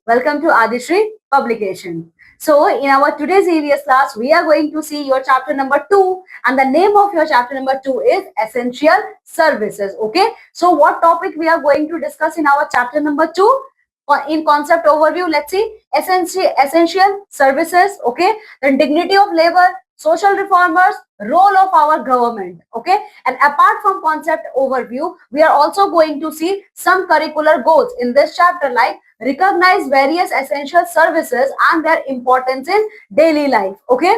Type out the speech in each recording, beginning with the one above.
Welcome to Adishri Publication. So, in our today's EVS class, we are going to see your chapter number 2, and the name of your chapter number 2 is Essential Services. Okay. So, what topic we are going to discuss in our chapter number 2? In concept overview, let's see essential services. Okay. The dignity of labor, social reformers, role of our government. Okay. And apart from concept overview, we are also going to see some curricular goals in this chapter, like recognize various essential services and their importance in daily life. Okay.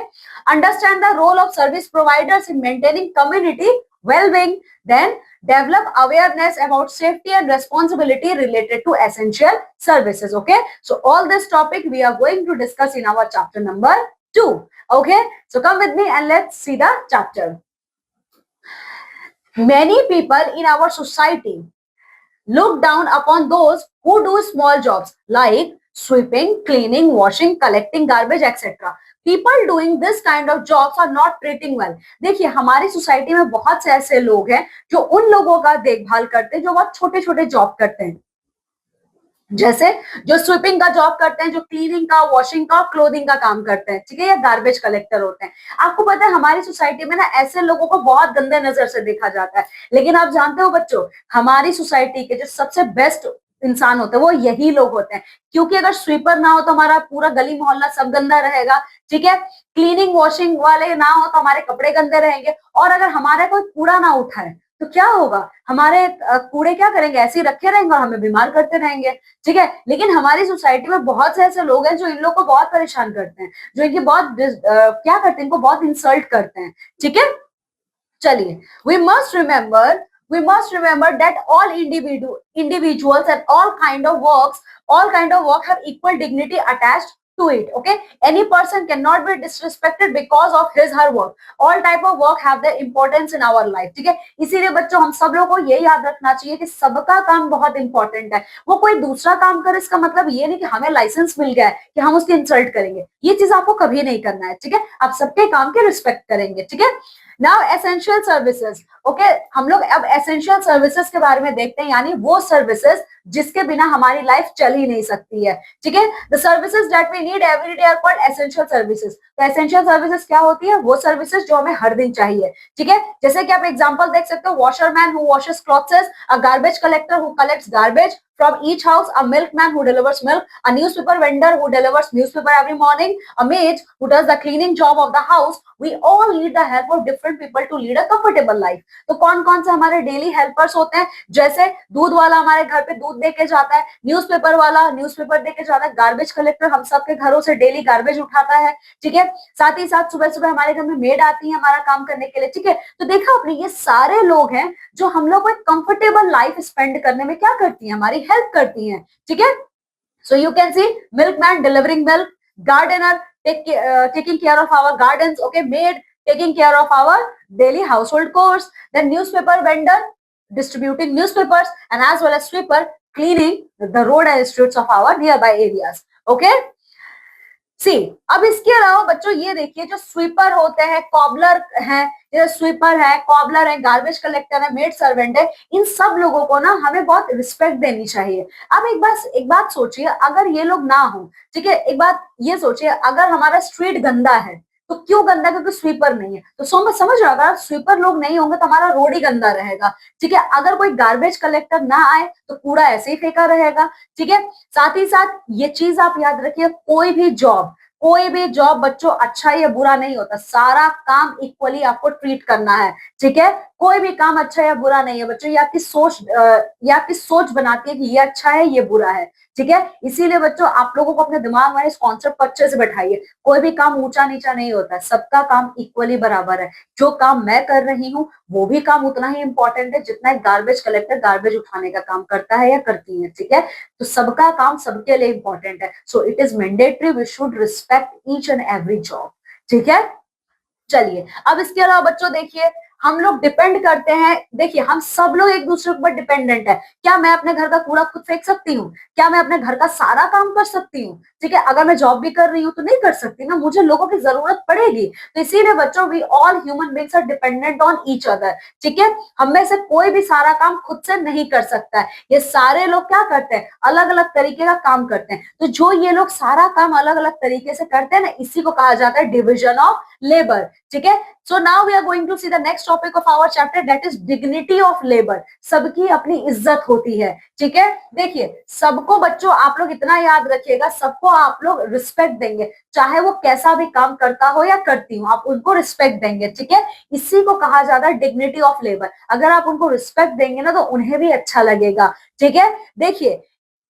Understand the role of service providers in maintaining community well-being. Then develop awareness about safety and responsibility related to essential services. Okay. So all this topic we are going to discuss in our chapter number 2. Okay. So come with me and let's see the chapter. Many people in our society look down upon those who do small jobs like sweeping, cleaning, washing, collecting garbage, etc. People doing this kind of jobs are not treating well. देखिए हमारी society में बहुत से ऐसे लोग हैं जो उन लोगों का देखभाल करते हैं जो बहुत छोटे छोटे जॉब करते हैं, जैसे जो स्वीपिंग का जॉब करते हैं, जो क्लीनिंग का, वॉशिंग का, क्लोथिंग का काम करते हैं, ठीक है, या गार्बेज कलेक्टर होते हैं. आपको पता है हमारी सोसाइटी में ना ऐसे लोगों को बहुत गंदे नजर से देखा जाता है, लेकिन आप जानते हो बच्चों, हमारी सोसाइटी के जो सबसे बेस्ट इंसान होते हैं वो यही लोग होते हैं, क्योंकि अगर स्वीपर ना हो तो हमारा पूरा गली मोहल्ला सब गंदा रहेगा, ठीक है. क्लीनिंग वॉशिंग वाले ना हो तो हमारे कपड़े गंदे रहेंगे, और अगर हमारा कोई कूड़ा ना उठाए तो क्या होगा, हमारे कूड़े क्या करेंगे, ऐसे ही रखे रहेंगे और हमें बीमार करते रहेंगे, ठीक है. लेकिन हमारी सोसाइटी में बहुत से ऐसे लोग हैं जो इन लोग को बहुत परेशान करते हैं, जो इनकी बहुत क्या करते हैं, इनको बहुत इंसल्ट करते हैं, ठीक है. चलिए, we must remember that all individuals and all kind of work have equal dignity attached to it. Okay, any person cannot be disrespected because of his her work. All type of work have their importance in our life. ठीक है, इसीलिए बच्चों हम सब लोगों को ये याद रखना चाहिए कि सबका काम बहुत इंपॉर्टेंट है. वो कोई दूसरा काम करे इसका मतलब ये नहीं कि हमें लाइसेंस मिल गया है कि हम उसकी इंसल्ट करेंगे, ये चीज आपको कभी नहीं करना है, ठीक है. आप सबके काम के रिस्पेक्ट करेंगे, ठीक है. Now essential services. ओके, हम लोग अब एसेंशियल सर्विसेज के बारे में देखते हैं, यानी वो सर्विसेज जिसके बिना हमारी लाइफ चल ही नहीं सकती है, ठीक है. The services that we need every day are called essential services. तो एसेंशियल सर्विसेज क्या होती है, वो सर्विसेज जो हमें हर दिन चाहिए, ठीक है. जैसे कि आप एग्जांपल देख सकते हो, washerman who washes clothes, a garbage collector who collects garbage from each house, a milkman who delivers milk, a newspaper vendor who delivers newspaper every morning, a maid who does the cleaning job of the house. We all need the help of different people to lead a comfortable life. तो कौन कौन से हमारे daily helpers होते हैं, जैसे दूध वाला हमारे घर पे दूध देके जाता है, न्यूज़पेपर वाला न्यूज़पेपर देके जाता है, गार्बेज कलेक्टर हम सबके घरों से डेली गार्बेज उठाता है, ठीक है. साथ ही साथ सुबह सुबह हमारे घर में मेड आती है हमारा काम करने के लिए, ठीक है. तो देखा आपने, ये सारे लोग हैं जो हम लोग को एक कंफर्टेबल लाइफ स्पेंड करने में क्या करती है, हमारी हेल्प करती हैं, ठीक है. So you can see milkman delivering milk, gardener taking care of our gardens, okay, maid taking care of our daily household chores, then newspaper vendor distributing newspapers, and as well as sweeper cleaning the road and streets of our nearby areas. Okay, सी. अब इसके अलावा बच्चों ये देखिए, जो sweeper होते हैं, cobbler हैं, जैसे स्वीपर है, कॉबलर है, गार्बेज कलेक्टर है, मेड सर्वेंट है, इन सब लोगों को ना हमें बहुत रिस्पेक्ट देनी चाहिए. अब एक बात सोचिए, अगर ये लोग ना हो, ठीक है, एक बात ये सोचिए, अगर हमारा स्ट्रीट गंदा है तो क्यों गंदा, क्योंकि स्वीपर नहीं है. तो समझ रहे हो, अगर स्वीपर लोग नहीं होंगे तो हमारा रोड ही गंदा रहेगा, ठीक है. अगर कोई गार्बेज कलेक्टर ना आए तो कूड़ा ऐसे ही फेंका रहेगा, ठीक है. साथ ही साथ ये चीज आप याद रखिए, कोई भी जॉब बच्चों अच्छा या बुरा नहीं होता, सारा काम इक्वली आपको ट्रीट करना है, ठीक है. कोई भी काम अच्छा या बुरा नहीं है बच्चों, ये आपकी सोच बनाती है कि ये अच्छा है ये बुरा है, ठीक है. इसीलिए बच्चों आप लोगों को अपने दिमाग में इस कॉन्सेप्ट को अच्छे से बैठाइए, कोई भी काम ऊंचा नीचा नहीं होता है, सबका काम इक्वली बराबर है. जो काम मैं कर रही हूँ वो भी काम उतना ही इंपॉर्टेंट है जितना एक गार्बेज कलेक्टर गार्बेज उठाने का काम करता है या करती है, ठीक है. तो सबका काम सबके लिए इंपॉर्टेंट है. So it is mandatory, we should respect each and every job, ठीक है. चलिए, अब इसके अलावा बच्चों देखिए, हम लोग डिपेंड करते हैं। देखिए हम सब लोग एक दूसरे के ऊपर डिपेंडेंट है। क्या मैं अपने घर का कूड़ा खुद फेंक सकती हूँ? क्या मैं अपने घर का सारा काम कर सकती हूँ? ठीक है, अगर मैं जॉब भी कर रही हूँ तो नहीं कर सकती ना, मुझे लोगों की जरूरत पड़ेगी। तो इसीलिए बच्चों, we all human beings are dependent on each other. ठीक है, हम में से कोई भी सारा काम खुद से नहीं कर सकता है। ये सारे लोग क्या करते हैं, अलग अलग तरीके का काम करते हैं। तो जो ये लोग सारा काम अलग अलग तरीके से करते हैं ना, इसी को कहा जाता है डिविजन ऑफ लेबर। ठीक है, so now we are going to see the next topic of our chapter, that is dignity of labour. सबकी अपनी इज्जत होती है। ठीक है, देखिए सबको बच्चों आप लोग इतना याद रखिएगा, सबको आप लोग रिस्पेक्ट देंगे, चाहे वो कैसा भी काम करता हो या करती हो, आप उनको रिस्पेक्ट देंगे। ठीक है, इसी को कहा जाता है डिग्निटी ऑफ लेबर। अगर आप उनको रिस्पेक्ट देंगे ना तो उन्हें भी अच्छा लगेगा। ठीक है, देखिए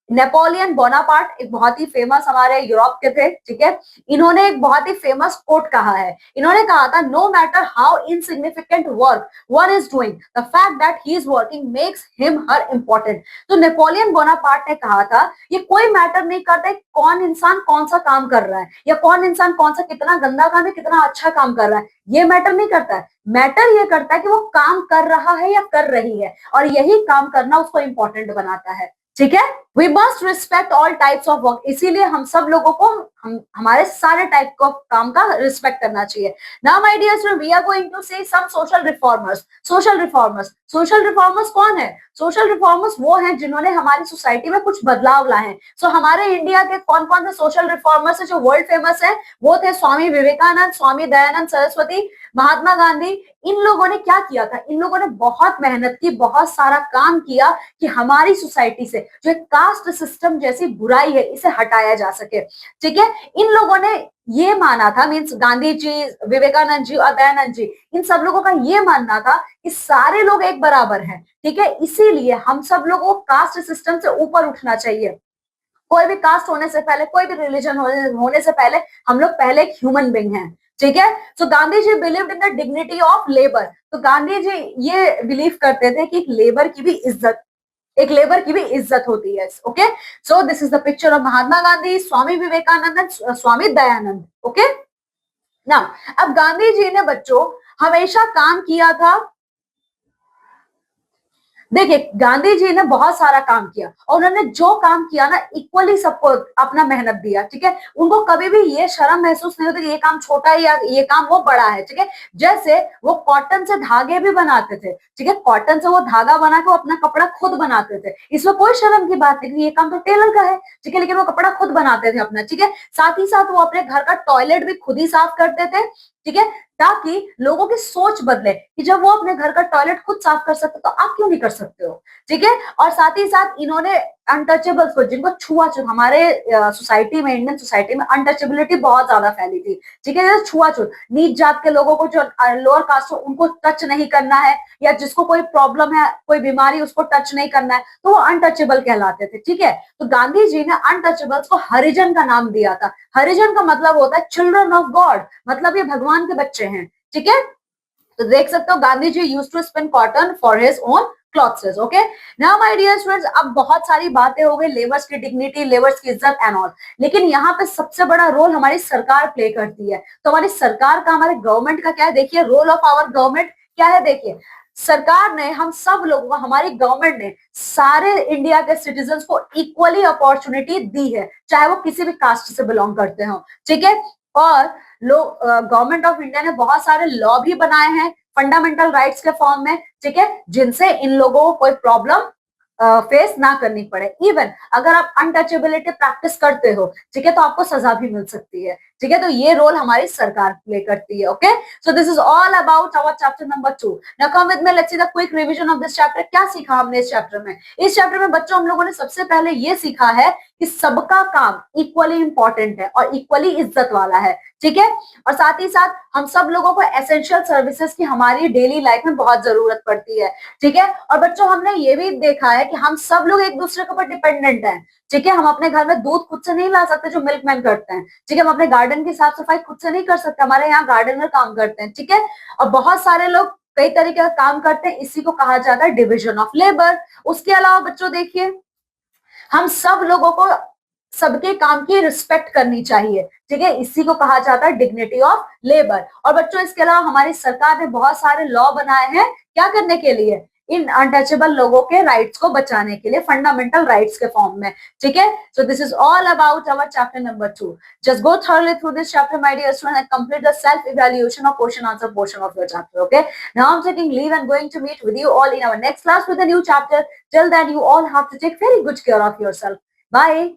नेपोलियन बोनापार्ट एक बहुत ही फेमस हमारे यूरोप के थे। ठीक है, इन्होंने एक बहुत ही फेमस कोट कहा है। इन्होंने कहा था, no matter how insignificant work one is doing, the fact that he is working makes him her important. तो नेपोलियन बोनापार्ट ने कहा था, ये कोई मैटर नहीं करता कौन इंसान कौन सा काम कर रहा है, या कौन इंसान कौन सा कितना गंदा काम है कितना अच्छा काम कर रहा है, ये मैटर नहीं करता है। मैटर ये करता है कि वो काम कर रहा है या कर रही है, और यही काम करना उसको इंपॉर्टेंट बनाता है। ठीक है, we must respect all types of work. इसीलिए हम सब लोगों को हमारे सारे टाइप ऑफ काम का रिस्पेक्ट करना चाहिए। Now my dear student, we are going to say some social reformers. Social reformers कौन है? सोशल रिफॉर्मर्स वो हैं जिन्होंने हमारी सोसाइटी में कुछ बदलाव लाए हैं। सो हमारे इंडिया के कौन कौन से सोशल रिफॉर्मर्स है जो वर्ल्ड फेमस है? वो थे स्वामी विवेकानंद, स्वामी दयानंद सरस्वती, महात्मा गांधी। इन लोगों ने क्या किया था? इन लोगों ने बहुत मेहनत की, बहुत सारा काम किया कि हमारी सोसाइटी से जो एक कास्ट सिस्टम जैसी बुराई है इसे हटाया जा सके। ठीक है, इन लोगों ने ये माना था, मीन्स गांधी जी, विवेकानंद जी और दयानंद जी, इन सब लोगों का ये मानना था कि सारे लोग एक बराबर हैं। ठीक है, इसीलिए हम सब लोगों को कास्ट सिस्टम से ऊपर उठना चाहिए। कोई भी कास्ट होने से पहले, कोई भी रिलीजन होने से पहले हम लोग पहले एक ह्यूमन बीइंग हैं। ठीक है, so Gandhi ji believed in the dignity of labour. तो गांधी जी ये बिलीव करते थे कि एक लेबर की भी इज्जत होती है। Okay, so this is the picture of Mahatma Gandhi, Swami Vivekanand and Swami Dayanand. Okay, ना अब गांधी जी ने बच्चों हमेशा काम किया था। देखिए गांधी जी ने बहुत सारा काम किया और उन्होंने जो काम किया ना, इक्वली सबको अपना मेहनत दिया। ठीक है, उनको कभी भी ये शर्म महसूस नहीं होती कि ये काम छोटा है या ये काम वो बड़ा है। ठीक है, जैसे वो कॉटन से धागे भी बनाते थे। ठीक है, कॉटन से वो धागा बना के वो अपना कपड़ा खुद बनाते थे, इसमें कोई शर्म की बात नहीं, ये काम तो टेलर का है। ठीक है, लेकिन वो कपड़ा खुद बनाते थे अपना। ठीक है, साथ ही साथ वो अपने घर का टॉयलेट भी खुद ही साफ करते थे। ठीक है, ताकि लोगों की सोच बदले कि जब वो अपने घर का टॉयलेट खुद साफ कर सकते तो आप क्यों नहीं कर सकते हो। ठीक है, और साथ ही साथ इन्होंने अनटचेबल्स को, जिनको छुआछूत, हमारे सोसाइटी में, इंडियन सोसाइटी में अनटचेबिलिटी बहुत ज्यादा फैली थी। ठीक है, जैसे छुआछूत, नीच जात के लोगों को, जो लोअर कास्ट हो, उनको टच नहीं करना है, या जिसको कोई प्रॉब्लम है, कोई बीमारी, उसको टच नहीं करना है, तो वो अनटचेबल कहलाते थे। ठीक है, तो गांधी जी ने अनटचेबल्स को हरिजन का नाम दिया था। हरिजन का मतलब होता है चिल्ड्रन ऑफ गॉड, मतलब ये भगवान के बच्चे हैं। ठीक है, तो देख सकते हो Gandhi ji used to spin cotton for his own clothes. Okay, now my dear students, अब बहुत सारी बातें हो गई लेबर्स की डिग्निटी, लेबर्स की इज्जत एंड ऑल, लेकिन यहाँ पे सबसे बड़ा रोल हमारी सरकार प्ले करती है। तो हमारी सरकार का, हमारे गवर्नमेंट का क्या है? देखिए रोल ऑफ आवर गवर्नमेंट क्या है। देखिए सरकार ने हम सब लोगों को, हमारी गवर्नमेंट ने सारे इंडिया के सिटीजन्स को इक्वली अपॉर्चुनिटी दी है, चाहे वो किसी भी कास्ट से बिलोंग करते हो। ठीक है, और लोग, गवर्नमेंट ऑफ इंडिया ने बहुत सारे लॉ भी बनाए हैं फंडामेंटल राइट्स के फॉर्म में। ठीक है, जिनसे इन लोगों को कोई प्रॉब्लम फेस ना करनी पड़े। इवन अगर आप अनटचेबिलिटी प्रैक्टिस करते हो, ठीक है, तो आपको सजा भी मिल सकती है। ठीक है, तो ये रोल हमारी सरकार प्ले करती है। Okay, so this is all about our chapter number 2। Now come with me, let's see the quick revision of this chapter. क्या सीखा हमने इस चैप्टर में? इस चैप्टर में बच्चों हम लोगों ने सबसे पहले ये सीखा है कि सबका काम इक्वली इंपॉर्टेंट है और इक्वली इज्जत वाला है। ठीक है, और साथ ही साथ हम सब लोगों को एसेंशियल सर्विसेज की हमारी डेली लाइफ में बहुत जरूरत पड़ती है। ठीक है, और बच्चों हमने ये भी देखा है कि हम सब लोग एक दूसरे के ऊपर डिपेंडेंट हैं। ठीक है, हम अपने घर में दूध खुद से नहीं ला सकते जो मिल्कमैन करते हैं। ठीक है, हम अपने गार्डन की साफ सफाई खुद से नहीं कर सकते, हमारे यहाँ गार्डनर काम करते हैं। ठीक है, और बहुत सारे लोग कई तरीके का काम करते हैं, इसी को कहा जाता है डिविजन ऑफ लेबर। उसके अलावा बच्चों देखिए, हम सब लोगों को सबके काम की रिस्पेक्ट करनी चाहिए, ठीक है, इसी को कहा जाता है डिग्निटी ऑफ लेबर। और बच्चों इसके अलावा हमारी सरकार ने बहुत सारे लॉ बनाए हैं क्या करने के लिए, इन अनटचेबल लोगों के राइट्स को बचाने के लिए, फंडामेंटल राइट्स के फॉर्म में, ठीक है। सो this is all about our chapter number 2. Just go thoroughly through this chapter, my dear students, and complete the self-evaluation or question answer portion of your chapter. Okay. Now I'm taking leave and going to meet with you all in our next class with a new chapter. Till then, you all have to take very good care of yourself. Bye.